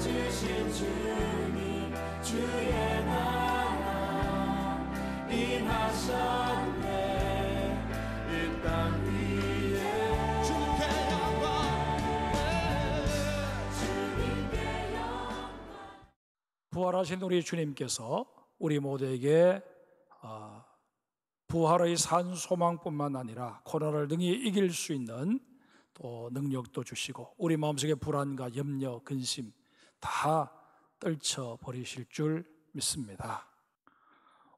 주신 주님 주의 나라 임하셨네. 이 땅 위에 주님께 영광. 부활하신 우리 주님께서 우리 모두에게 부활의 산 소망뿐만 아니라 코로나를 능히 이길 수 있는 또 능력도 주시고 우리 마음속의 불안과 염려, 근심 다 떨쳐버리실 줄 믿습니다.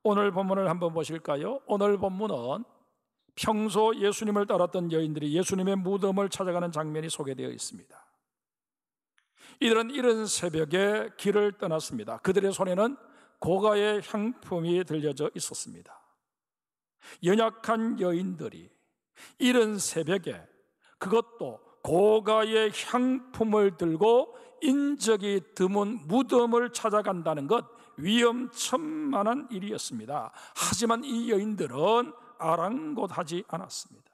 오늘 본문을 한번 보실까요? 오늘 본문은 평소 예수님을 따랐던 여인들이 예수님의 무덤을 찾아가는 장면이 소개되어 있습니다. 이들은 이른 새벽에 길을 떠났습니다. 그들의 손에는 고가의 향품이 들려져 있었습니다. 연약한 여인들이 이른 새벽에 그것도 고가의 향품을 들고 인적이 드문 무덤을 찾아간다는 것 위험천만한 일이었습니다. 하지만 이 여인들은 아랑곳하지 않았습니다.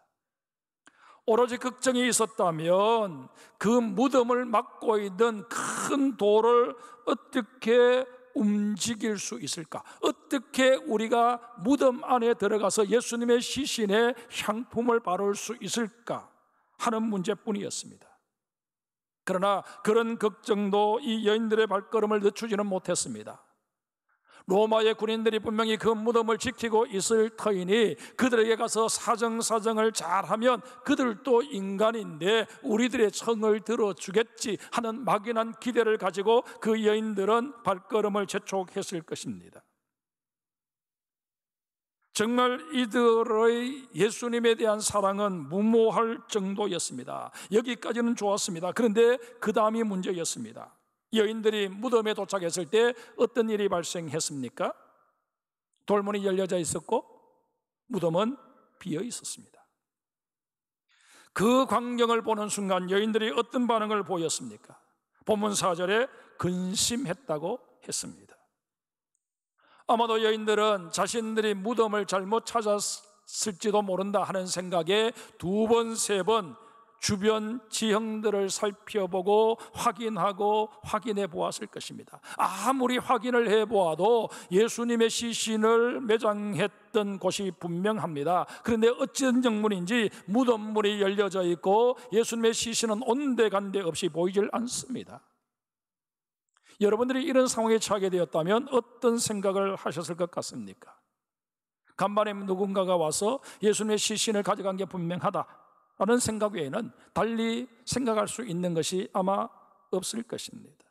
오로지 걱정이 있었다면 그 무덤을 막고 있는 큰 돌을 어떻게 움직일 수 있을까? 어떻게 우리가 무덤 안에 들어가서 예수님의 시신에 향품을 바를 수 있을까 하는 문제뿐이었습니다. 그러나 그런 걱정도 이 여인들의 발걸음을 늦추지는 못했습니다. 로마의 군인들이 분명히 그 무덤을 지키고 있을 터이니 그들에게 가서 사정을 잘하면 그들도 인간인데 우리들의 청을 들어주겠지 하는 막연한 기대를 가지고 그 여인들은 발걸음을 재촉했을 것입니다. 정말 이들의 예수님에 대한 사랑은 무모할 정도였습니다. 여기까지는 좋았습니다. 그런데 그 다음이 문제였습니다. 여인들이 무덤에 도착했을 때 어떤 일이 발생했습니까? 돌문이 열려져 있었고 무덤은 비어 있었습니다. 그 광경을 보는 순간 여인들이 어떤 반응을 보였습니까? 본문 4절에 근심했다고 했습니다. 아마도 여인들은 자신들이 무덤을 잘못 찾았을지도 모른다 하는 생각에 2번, 3번 주변 지형들을 살펴보고 확인해 보았을 것입니다. 아무리 확인을 해보아도 예수님의 시신을 매장했던 곳이 분명합니다. 그런데 어찌된 정문인지 무덤문이 열려져 있고 예수님의 시신은 온데간데 없이 보이질 않습니다. 여러분들이 이런 상황에 처하게 되었다면 어떤 생각을 하셨을 것 같습니까? 간만에 누군가가 와서 예수님의 시신을 가져간 게 분명하다 라는 생각 외에는 달리 생각할 수 있는 것이 아마 없을 것입니다.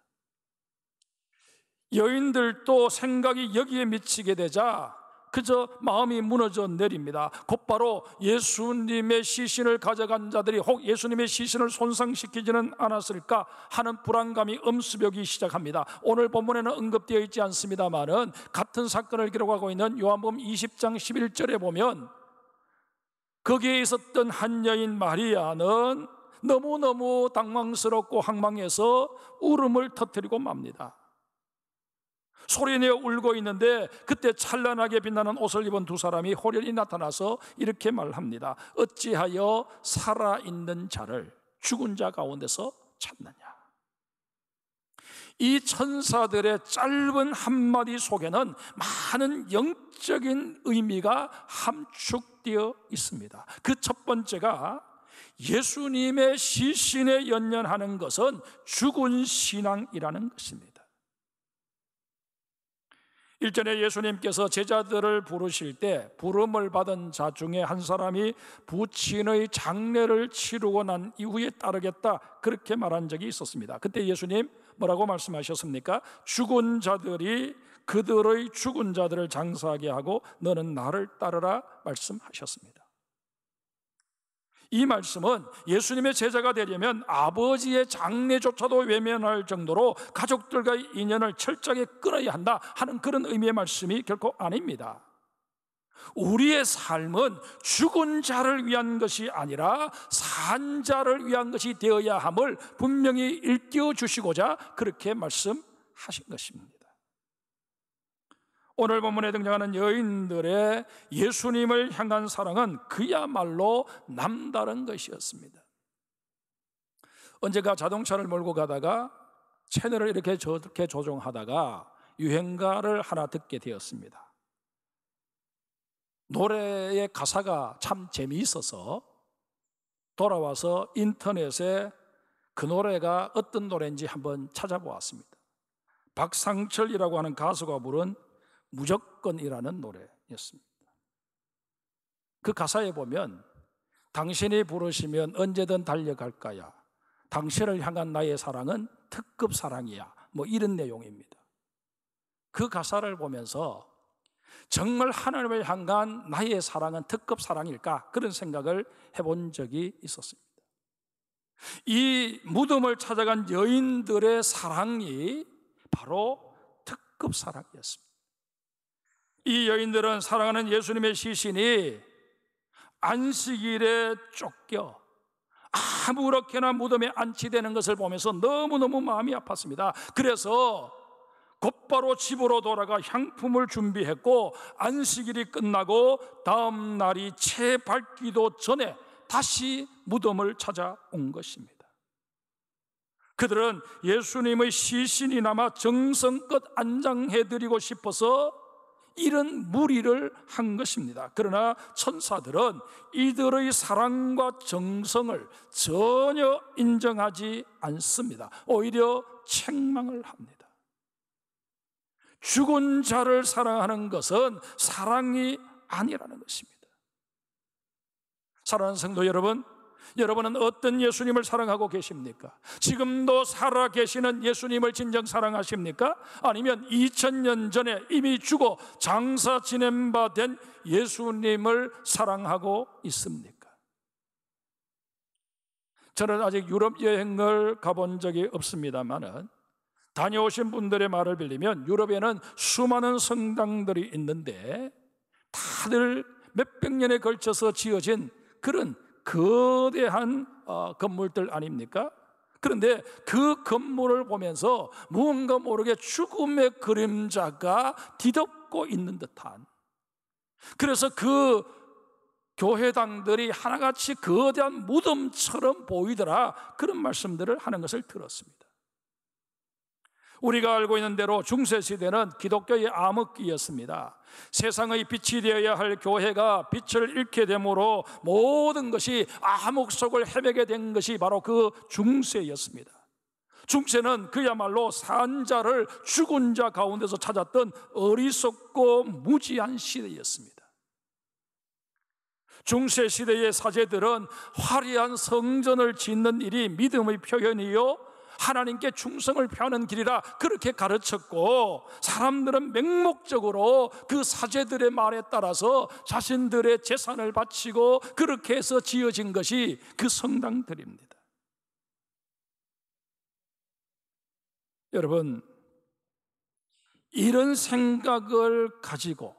여인들도 생각이 여기에 미치게 되자 그저 마음이 무너져 내립니다. 곧바로 예수님의 시신을 가져간 자들이 혹 예수님의 시신을 손상시키지는 않았을까 하는 불안감이 엄습하기 시작합니다. 오늘 본문에는 언급되어 있지 않습니다만은 같은 사건을 기록하고 있는 요한복음 20장 11절에 보면 거기에 있었던 한 여인 마리아는 너무너무 당황스럽고 황망해서 울음을 터뜨리고 맙니다. 소리내어 울고 있는데 그때 찬란하게 빛나는 옷을 입은 2사람이 호련히 나타나서 이렇게 말합니다. 어찌하여 살아있는 자를 죽은 자 가운데서 찾느냐. 이 천사들의 짧은 한마디 속에는 많은 영적인 의미가 함축되어 있습니다. 그 첫 번째가 예수님의 시신에 연연하는 것은 죽은 신앙이라는 것입니다. 일전에 예수님께서 제자들을 부르실 때 부름을 받은 자 중에 한 사람이 부친의 장례를 치르고 난 이후에 따르겠다 그렇게 말한 적이 있었습니다. 그때 예수님 뭐라고 말씀하셨습니까? 죽은 자들이 그들의 죽은 자들을 장사하게 하고 너는 나를 따르라 말씀하셨습니다. 이 말씀은 예수님의 제자가 되려면 아버지의 장례조차도 외면할 정도로 가족들과의 인연을 철저하게 끊어야 한다 하는 그런 의미의 말씀이 결코 아닙니다. 우리의 삶은 죽은 자를 위한 것이 아니라 산 자를 위한 것이 되어야 함을 분명히 일깨워 주시고자 그렇게 말씀하신 것입니다. 오늘 본문에 등장하는 여인들의 예수님을 향한 사랑은 그야말로 남다른 것이었습니다. 언제가 자동차를 몰고 가다가 채널을 이렇게 저렇게 조정하다가 유행가를 하나 듣게 되었습니다. 노래의 가사가 참 재미있어서 돌아와서 인터넷에 그 노래가 어떤 노래인지 한번 찾아보았습니다. 박상철이라고 하는 가수가 부른 무조건이라는 노래였습니다. 그 가사에 보면 당신이 부르시면 언제든 달려갈까야, 당신을 향한 나의 사랑은 특급 사랑이야, 뭐 이런 내용입니다. 그 가사를 보면서 정말 하나님을 향한 나의 사랑은 특급 사랑일까? 그런 생각을 해본 적이 있었습니다. 이 무덤을 찾아간 여인들의 사랑이 바로 특급 사랑이었습니다. 이 여인들은 사랑하는 예수님의 시신이 안식일에 쫓겨 아무렇게나 무덤에 안치되는 것을 보면서 너무너무 마음이 아팠습니다. 그래서 곧바로 집으로 돌아가 향품을 준비했고, 안식일이 끝나고 다음 날이 채 밝기도 전에 다시 무덤을 찾아온 것입니다. 그들은 예수님의 시신이 남아 정성껏 안장해드리고 싶어서 이런 무리를 한 것입니다. 그러나 천사들은 이들의 사랑과 정성을 전혀 인정하지 않습니다. 오히려 책망을 합니다. 죽은 자를 사랑하는 것은 사랑이 아니라는 것입니다. 사랑하는 성도 여러분, 여러분은 어떤 예수님을 사랑하고 계십니까? 지금도 살아계시는 예수님을 진정 사랑하십니까? 아니면 2000년 전에 이미 죽어 장사 지낸 바 된 예수님을 사랑하고 있습니까? 저는 아직 유럽 여행을 가본 적이 없습니다만은 다녀오신 분들의 말을 빌리면 유럽에는 수많은 성당들이 있는데 다들 몇백 년에 걸쳐서 지어진 그런 거대한 건물들 아닙니까? 그런데 그 건물을 보면서 무언가 모르게 죽음의 그림자가 뒤덮고 있는 듯한, 그래서 그 교회당들이 하나같이 거대한 무덤처럼 보이더라, 그런 말씀들을 하는 것을 들었습니다. 우리가 알고 있는 대로 중세시대는 기독교의 암흑기였습니다. 세상의 빛이 되어야 할 교회가 빛을 잃게 되므로 모든 것이 암흑 속을 헤매게 된 것이 바로 그 중세였습니다. 중세는 그야말로 산자를 죽은 자 가운데서 찾았던 어리석고 무지한 시대였습니다. 중세 시대의 사제들은 화려한 성전을 짓는 일이 믿음의 표현이요 하나님께 충성을 표하는 길이라 그렇게 가르쳤고, 사람들은 맹목적으로 그 사제들의 말에 따라서 자신들의 재산을 바치고 그렇게 해서 지어진 것이 그 성당들입니다. 여러분, 이런 생각을 가지고,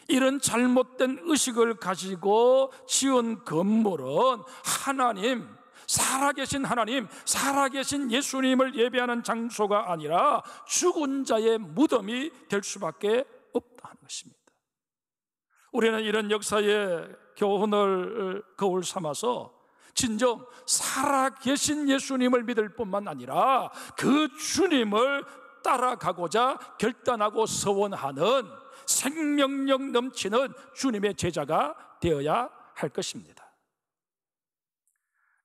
이런 잘못된 의식을 가지고 지은 건물은 하나님, 살아계신 하나님, 살아계신 예수님을 예배하는 장소가 아니라 죽은 자의 무덤이 될 수밖에 없다는 것입니다. 우리는 이런 역사의 교훈을 거울 삼아서 진정 살아계신 예수님을 믿을 뿐만 아니라 그 주님을 따라가고자 결단하고 서원하는 생명력 넘치는 주님의 제자가 되어야 할 것입니다.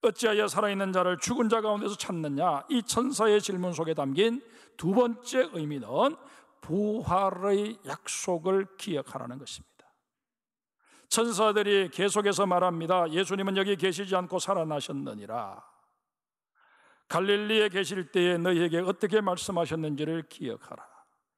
어찌하여 살아있는 자를 죽은 자 가운데서 찾느냐? 이 천사의 질문 속에 담긴 두 번째 의미는 부활의 약속을 기억하라는 것입니다. 천사들이 계속해서 말합니다. 예수님은 여기 계시지 않고 살아나셨느니라. 갈릴리에 계실 때에 너희에게 어떻게 말씀하셨는지를 기억하라.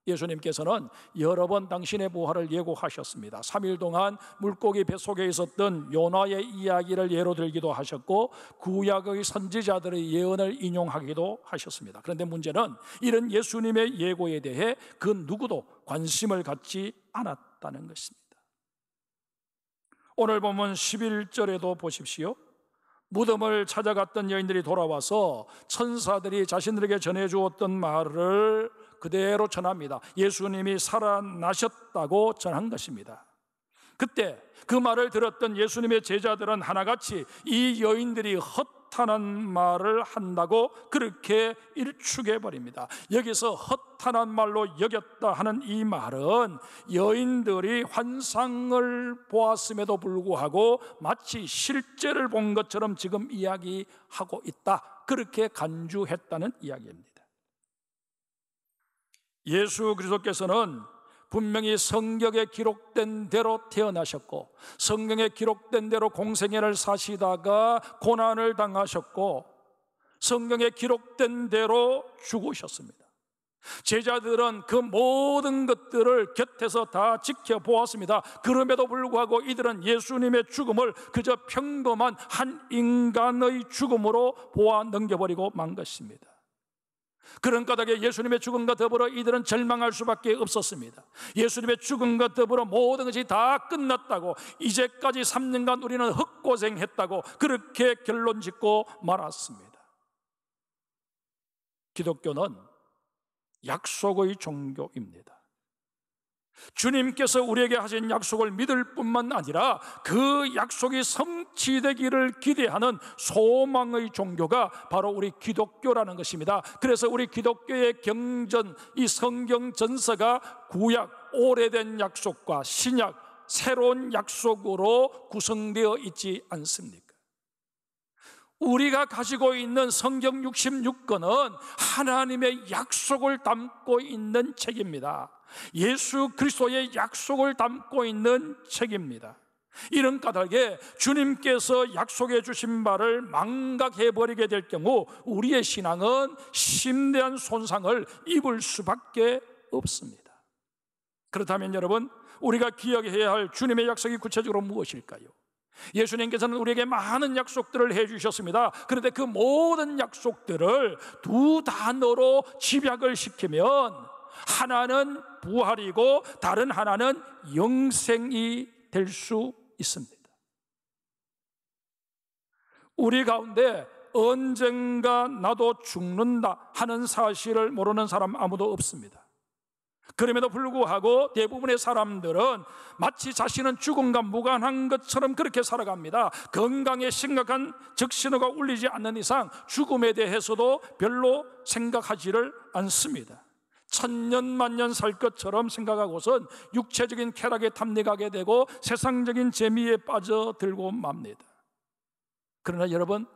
예수님께서는 여러 번 당신의 부활을 예고하셨습니다. 3일 동안 물고기 뱃속에 있었던 요나의 이야기를 예로 들기도 하셨고, 구약의 선지자들의 예언을 인용하기도 하셨습니다. 그런데 문제는 이런 예수님의 예고에 대해 그 누구도 관심을 갖지 않았다는 것입니다. 오늘 보면 11절에도 보십시오. 무덤을 찾아갔던 여인들이 돌아와서 천사들이 자신들에게 전해주었던 말을 그대로 전합니다. 예수님이 살아나셨다고 전한 것입니다. 그때 그 말을 들었던 예수님의 제자들은 하나같이 이 여인들이 허탄한 말을 한다고 그렇게 일축해 버립니다. 여기서 허탄한 말로 여겼다 하는 이 말은 여인들이 환상을 보았음에도 불구하고 마치 실제를 본 것처럼 지금 이야기하고 있다, 그렇게 간주했다는 이야기입니다. 예수 그리스도께서는 분명히 성경에 기록된 대로 태어나셨고 성경에 기록된 대로 공생애를 사시다가 고난을 당하셨고 성경에 기록된 대로 죽으셨습니다. 제자들은 그 모든 것들을 곁에서 다 지켜보았습니다. 그럼에도 불구하고 이들은 예수님의 죽음을 그저 평범한 한 인간의 죽음으로 보아 넘겨버리고 만 것입니다. 그런 까닭에 예수님의 죽음과 더불어 이들은 절망할 수밖에 없었습니다. 예수님의 죽음과 더불어 모든 것이 다 끝났다고, 이제까지 3년간 우리는 헛고생했다고 그렇게 결론 짓고 말았습니다. 기독교는 약속의 종교입니다. 주님께서 우리에게 하신 약속을 믿을 뿐만 아니라 그 약속이 성취되기를 기대하는 소망의 종교가 바로 우리 기독교라는 것입니다. 그래서 우리 기독교의 경전, 이 성경 전서가 구약, 오래된 약속과 신약, 새로운 약속으로 구성되어 있지 않습니까? 우리가 가지고 있는 성경 66권은 하나님의 약속을 담고 있는 책입니다. 예수 그리스도의 약속을 담고 있는 책입니다. 이런 까닭에 주님께서 약속해 주신 바를 망각해버리게 될 경우 우리의 신앙은 심대한 손상을 입을 수밖에 없습니다. 그렇다면 여러분, 우리가 기억해야 할 주님의 약속이 구체적으로 무엇일까요? 예수님께서는 우리에게 많은 약속들을 해주셨습니다. 그런데 그 모든 약속들을 두 단어로 집약을 시키면 하나는 부활이고 다른 하나는 영생이 될 수 있습니다. 우리 가운데 언젠가 나도 죽는다 하는 사실을 모르는 사람 아무도 없습니다. 그럼에도 불구하고 대부분의 사람들은 마치 자신은 죽음과 무관한 것처럼 그렇게 살아갑니다. 건강에 심각한 적신호가 울리지 않는 이상 죽음에 대해서도 별로 생각하지를 않습니다. 천년만년 살 것처럼 생각하고선 육체적인 쾌락에 탐닉하게 되고 세상적인 재미에 빠져들고 맙니다. 그러나 여러분,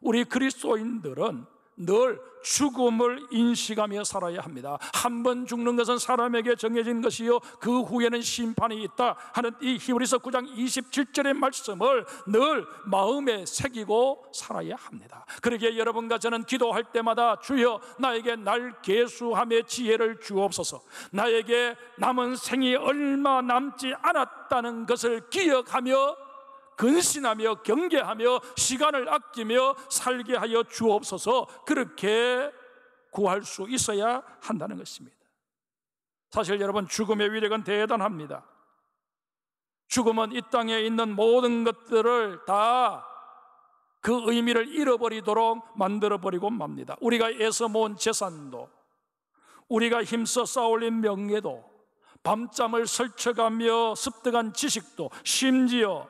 우리 그리스도인들은 늘 죽음을 인식하며 살아야 합니다. 한 번 죽는 것은 사람에게 정해진 것이요 그 후에는 심판이 있다 하는 이 히브리서 9장 27절의 말씀을 늘 마음에 새기고 살아야 합니다. 그러기에 여러분과 저는 기도할 때마다 주여 나에게 날 계수함의 지혜를 주옵소서, 나에게 남은 생이 얼마 남지 않았다는 것을 기억하며 근신하며 경계하며 시간을 아끼며 살게 하여 주옵소서, 그렇게 구할 수 있어야 한다는 것입니다. 사실 여러분, 죽음의 위력은 대단합니다. 죽음은 이 땅에 있는 모든 것들을 다 그 의미를 잃어버리도록 만들어버리고 맙니다. 우리가 애써 모은 재산도, 우리가 힘써 쌓아올린 명예도, 밤잠을 설쳐가며 습득한 지식도, 심지어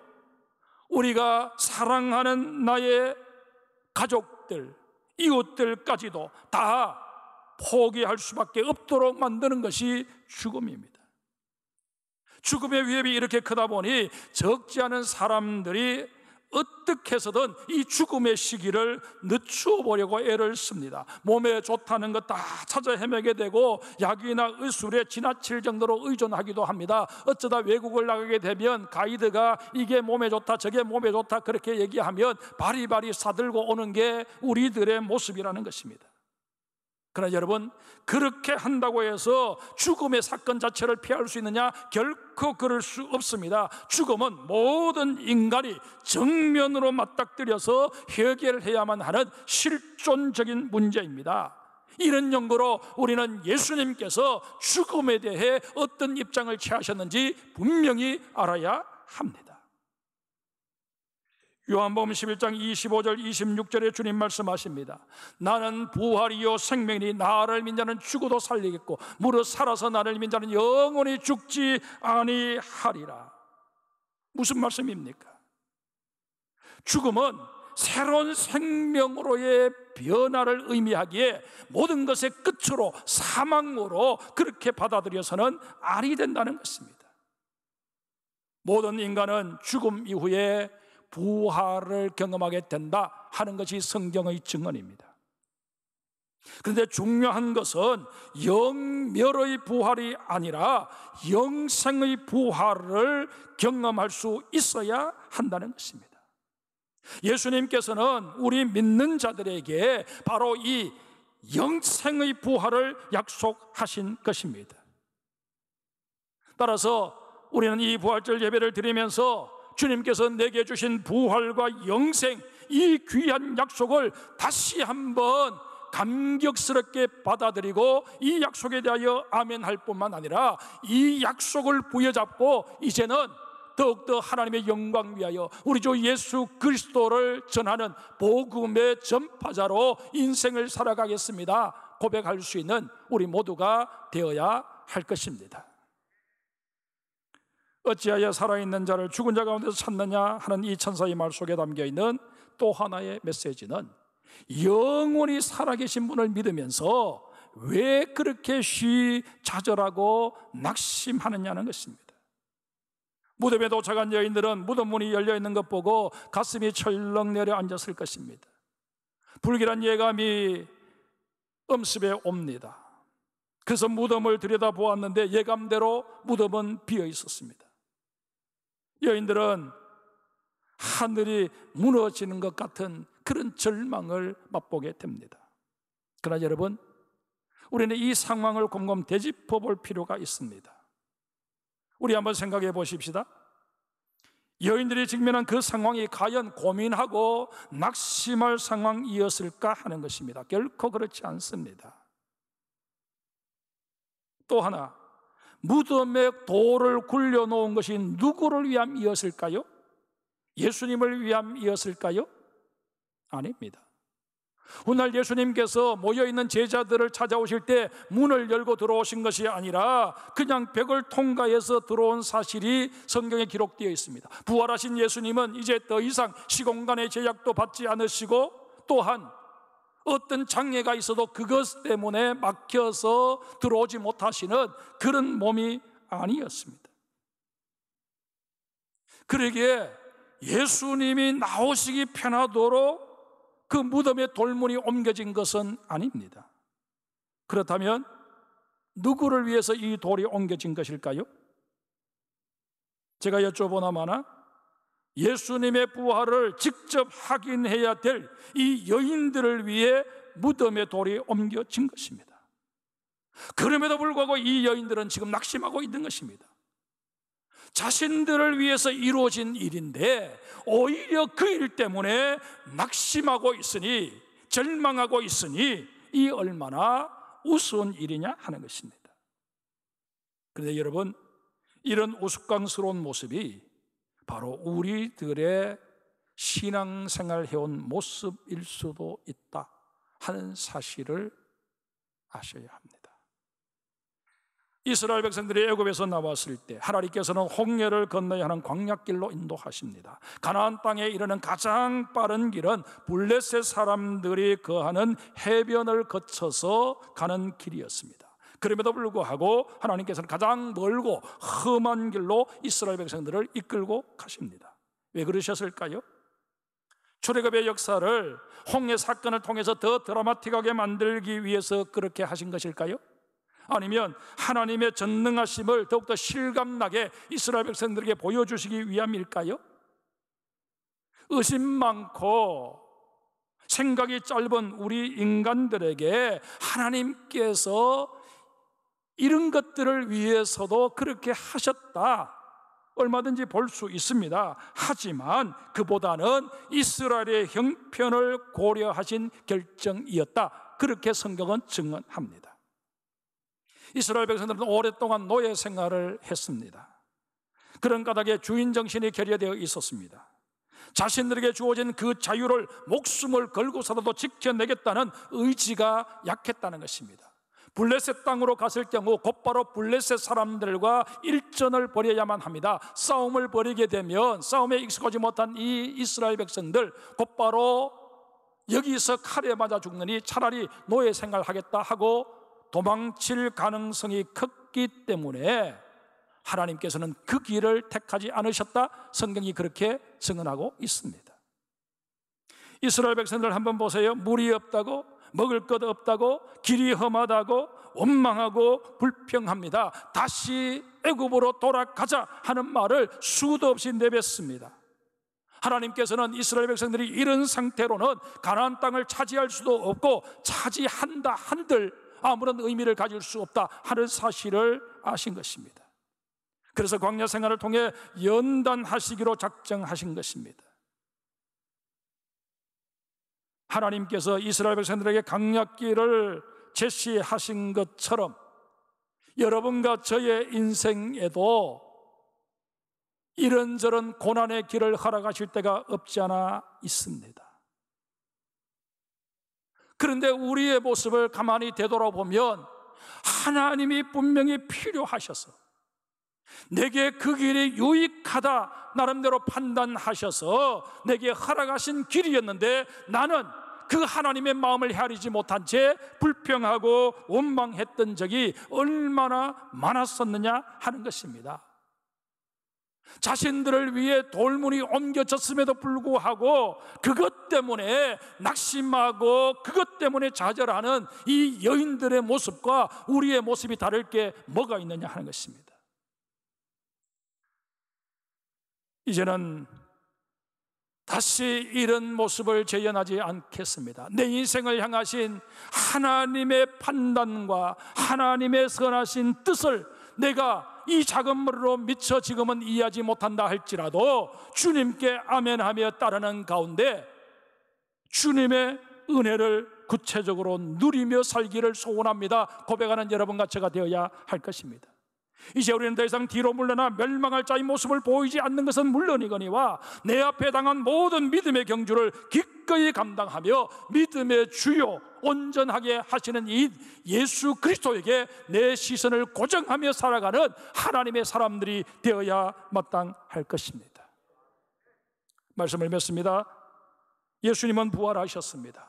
우리가 사랑하는 나의 가족들, 이웃들까지도 다 포기할 수밖에 없도록 만드는 것이 죽음입니다. 죽음의 위협이 이렇게 크다 보니 적지 않은 사람들이 어떻게 해서든 이 죽음의 시기를 늦추어 보려고 애를 씁니다. 몸에 좋다는 것 다 찾아 헤매게 되고 약이나 의술에 지나칠 정도로 의존하기도 합니다. 어쩌다 외국을 나가게 되면 가이드가 이게 몸에 좋다 저게 몸에 좋다 그렇게 얘기하면 바리바리 사들고 오는 게 우리들의 모습이라는 것입니다. 그러나 여러분, 그렇게 한다고 해서 죽음의 사건 자체를 피할 수 있느냐? 결코 그럴 수 없습니다. 죽음은 모든 인간이 정면으로 맞닥뜨려서 해결해야만 하는 실존적인 문제입니다. 이런 연구로 우리는 예수님께서 죽음에 대해 어떤 입장을 취하셨는지 분명히 알아야 합니다. 요한복음 11장 25절 26절에 주님 말씀하십니다. 나는 부활이요 생명이니 나를 믿는 자는 죽어도 살리겠고 무릇 살아서 나를 믿는 자는 영원히 죽지 아니하리라. 무슨 말씀입니까? 죽음은 새로운 생명으로의 변화를 의미하기에 모든 것의 끝으로 사망으로 그렇게 받아들여서는 아니 된다는 것입니다. 모든 인간은 죽음 이후에 부활을 경험하게 된다 하는 것이 성경의 증언입니다. 그런데 중요한 것은 영멸의 부활이 아니라 영생의 부활을 경험할 수 있어야 한다는 것입니다. 예수님께서는 우리 믿는 자들에게 바로 이 영생의 부활을 약속하신 것입니다. 따라서 우리는 이 부활절 예배를 드리면서 주님께서 내게 주신 부활과 영생, 이 귀한 약속을 다시 한번 감격스럽게 받아들이고 이 약속에 대하여 아멘할 뿐만 아니라 이 약속을 부여잡고 이제는 더욱더 하나님의 영광 위하여 우리 주 예수 그리스도를 전하는 복음의 전파자로 인생을 살아가겠습니다 고백할 수 있는 우리 모두가 되어야 할 것입니다. 어찌하여 살아있는 자를 죽은 자 가운데서 찾느냐 하는 이 천사의 말 속에 담겨있는 또 하나의 메시지는 영원히 살아계신 분을 믿으면서 왜 그렇게 좌절하고 낙심하느냐는 것입니다. 무덤에 도착한 여인들은 무덤 문이 열려있는 것 보고 가슴이 철렁 내려앉았을 것입니다. 불길한 예감이 엄습해 옵니다. 그래서 무덤을 들여다보았는데 예감대로 무덤은 비어 있었습니다. 여인들은 하늘이 무너지는 것 같은 그런 절망을 맛보게 됩니다. 그러나 여러분, 우리는 이 상황을 곰곰 되짚어 볼 필요가 있습니다. 우리 한번 생각해 보십시다. 여인들이 직면한 그 상황이 과연 고민하고 낙심할 상황이었을까 하는 것입니다. 결코 그렇지 않습니다. 또 하나, 무덤에 돌을 굴려놓은 것이 누구를 위함이었을까요? 예수님을 위함이었을까요? 아닙니다. 훗날 예수님께서 모여있는 제자들을 찾아오실 때 문을 열고 들어오신 것이 아니라 그냥 벽을 통과해서 들어온 사실이 성경에 기록되어 있습니다. 부활하신 예수님은 이제 더 이상 시공간의 제약도 받지 않으시고 또한 어떤 장애가 있어도 그것 때문에 막혀서 들어오지 못하시는 그런 몸이 아니었습니다. 그러기에 예수님이 나오시기 편하도록 그 무덤에 돌문이 옮겨진 것은 아닙니다. 그렇다면 누구를 위해서 이 돌이 옮겨진 것일까요? 제가 여쭤보나마나 예수님의 부활을 직접 확인해야 될 이 여인들을 위해 무덤에 돌이 옮겨진 것입니다. 그럼에도 불구하고 이 여인들은 지금 낙심하고 있는 것입니다. 자신들을 위해서 이루어진 일인데 오히려 그 일 때문에 낙심하고 있으니, 절망하고 있으니 이 얼마나 우스운 일이냐 하는 것입니다. 그런데 여러분, 이런 우스꽝스러운 모습이 바로 우리들의 신앙생활 해온 모습일 수도 있다 하는 사실을 아셔야 합니다. 이스라엘 백성들이 애굽에서 나왔을 때 하나님께서는 홍해를 건너야 하는 광야길로 인도하십니다. 가나안 땅에 이르는 가장 빠른 길은 블레셋 사람들이 거하는 해변을 거쳐서 가는 길이었습니다. 그럼에도 불구하고 하나님께서는 가장 멀고 험한 길로 이스라엘 백성들을 이끌고 가십니다. 왜 그러셨을까요? 출애굽의 역사를 홍해 사건을 통해서 더 드라마틱하게 만들기 위해서 그렇게 하신 것일까요? 아니면 하나님의 전능하심을 더욱더 실감나게 이스라엘 백성들에게 보여주시기 위함일까요? 의심 많고 생각이 짧은 우리 인간들에게 하나님께서 이런 것들을 위해서도 그렇게 하셨다, 얼마든지 볼 수 있습니다. 하지만 그보다는 이스라엘의 형편을 고려하신 결정이었다, 그렇게 성경은 증언합니다. 이스라엘 백성들은 오랫동안 노예 생활을 했습니다. 그런 까닭에 주인정신이 결여되어 있었습니다. 자신들에게 주어진 그 자유를 목숨을 걸고서라도 지켜내겠다는 의지가 약했다는 것입니다. 블레셋 땅으로 갔을 경우 곧바로 블레셋 사람들과 일전을 벌여야만 합니다. 싸움을 벌이게 되면 싸움에 익숙하지 못한 이 이스라엘 백성들 곧바로 여기서 칼에 맞아 죽느니 차라리 노예 생활하겠다 하고 도망칠 가능성이 컸기 때문에 하나님께서는 그 길을 택하지 않으셨다, 성경이 그렇게 증언하고 있습니다. 이스라엘 백성들 한번 보세요. 물이 없다고, 먹을 것 없다고, 길이 험하다고, 원망하고 불평합니다. 다시 애굽으로 돌아가자 하는 말을 수도 없이 내뱉습니다. 하나님께서는 이스라엘 백성들이 이런 상태로는 가나안 땅을 차지할 수도 없고 차지한다 한들 아무런 의미를 가질 수 없다 하는 사실을 아신 것입니다. 그래서 광야 생활을 통해 연단하시기로 작정하신 것입니다. 하나님께서 이스라엘 백성들에게 강약길을 제시하신 것처럼 여러분과 저의 인생에도 이런저런 고난의 길을 걸어가실 때가 없지 않아 있습니다. 그런데 우리의 모습을 가만히 되돌아보면 하나님이 분명히 필요하셔서 내게 그 길이 유익하다 나름대로 판단하셔서 내게 허락하신 길이었는데 나는 그 하나님의 마음을 헤아리지 못한 채 불평하고 원망했던 적이 얼마나 많았었느냐 하는 것입니다. 자신들을 위해 돌문이 옮겨졌음에도 불구하고 그것 때문에 낙심하고 그것 때문에 좌절하는 이 여인들의 모습과 우리의 모습이 다를 게 뭐가 있느냐 하는 것입니다. 이제는 다시 이런 모습을 재현하지 않겠습니다. 내 인생을 향하신 하나님의 판단과 하나님의 선하신 뜻을 내가 이 작은 머리로 미처 지금은 이해하지 못한다 할지라도 주님께 아멘하며 따르는 가운데 주님의 은혜를 구체적으로 누리며 살기를 소원합니다. 고백하는 여러분과 제가 되어야 할 것입니다. 이제 우리는 더 이상 뒤로 물러나 멸망할 자의 모습을 보이지 않는 것은 물론이거니와 내 앞에 당한 모든 믿음의 경주를 기꺼이 감당하며 믿음의 주요 온전하게 하시는 이 예수 그리스도에게 내 시선을 고정하며 살아가는 하나님의 사람들이 되어야 마땅할 것입니다. 말씀을 맺습니다. 예수님은 부활하셨습니다.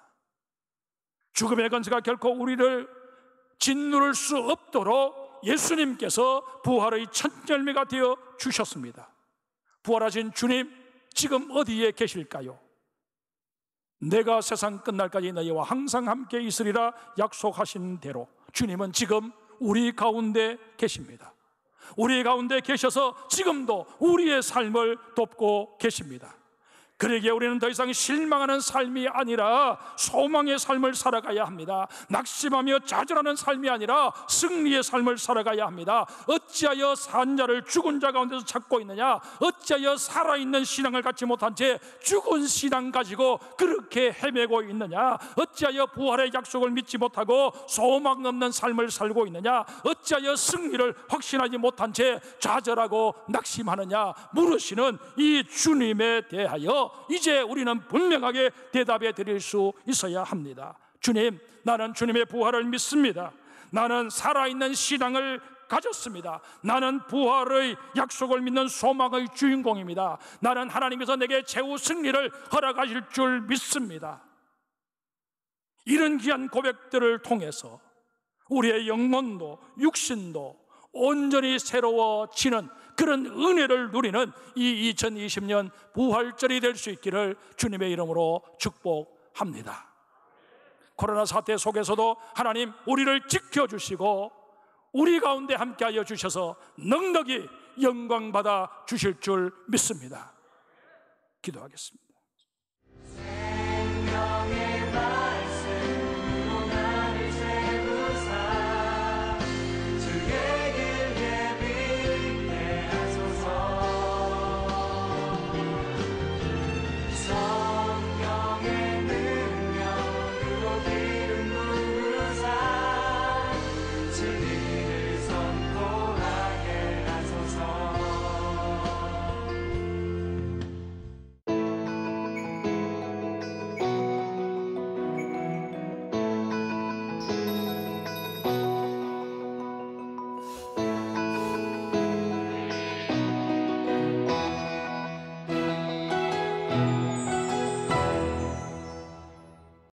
죽음의 권세가 결코 우리를 짓누를 수 없도록 예수님께서 부활의 첫 열매가 되어 주셨습니다. 부활하신 주님 지금 어디에 계실까요? 내가 세상 끝날까지 너희와 항상 함께 있으리라 약속하신 대로 주님은 지금 우리 가운데 계십니다. 우리 가운데 계셔서 지금도 우리의 삶을 돕고 계십니다. 그러기에 우리는 더 이상 실망하는 삶이 아니라 소망의 삶을 살아가야 합니다. 낙심하며 좌절하는 삶이 아니라 승리의 삶을 살아가야 합니다. 어찌하여 산 자를 죽은 자 가운데서 찾고 있느냐? 어찌하여 살아있는 신앙을 갖지 못한 채 죽은 신앙 가지고 그렇게 헤매고 있느냐? 어찌하여 부활의 약속을 믿지 못하고 소망 없는 삶을 살고 있느냐? 어찌하여 승리를 확신하지 못한 채 좌절하고 낙심하느냐? 물으시는 이 주님에 대하여 이제 우리는 분명하게 대답해 드릴 수 있어야 합니다. 주님, 나는 주님의 부활을 믿습니다. 나는 살아있는 신앙을 가졌습니다. 나는 부활의 약속을 믿는 소망의 주인공입니다. 나는 하나님께서 내게 최후 승리를 허락하실 줄 믿습니다. 이런 귀한 고백들을 통해서 우리의 영혼도 육신도 온전히 새로워지는 그런 은혜를 누리는 이 2020년 부활절이 될 수 있기를 주님의 이름으로 축복합니다. 코로나 사태 속에서도 하나님 우리를 지켜주시고 우리 가운데 함께하여 주셔서 넉넉히 영광받아 주실 줄 믿습니다. 기도하겠습니다.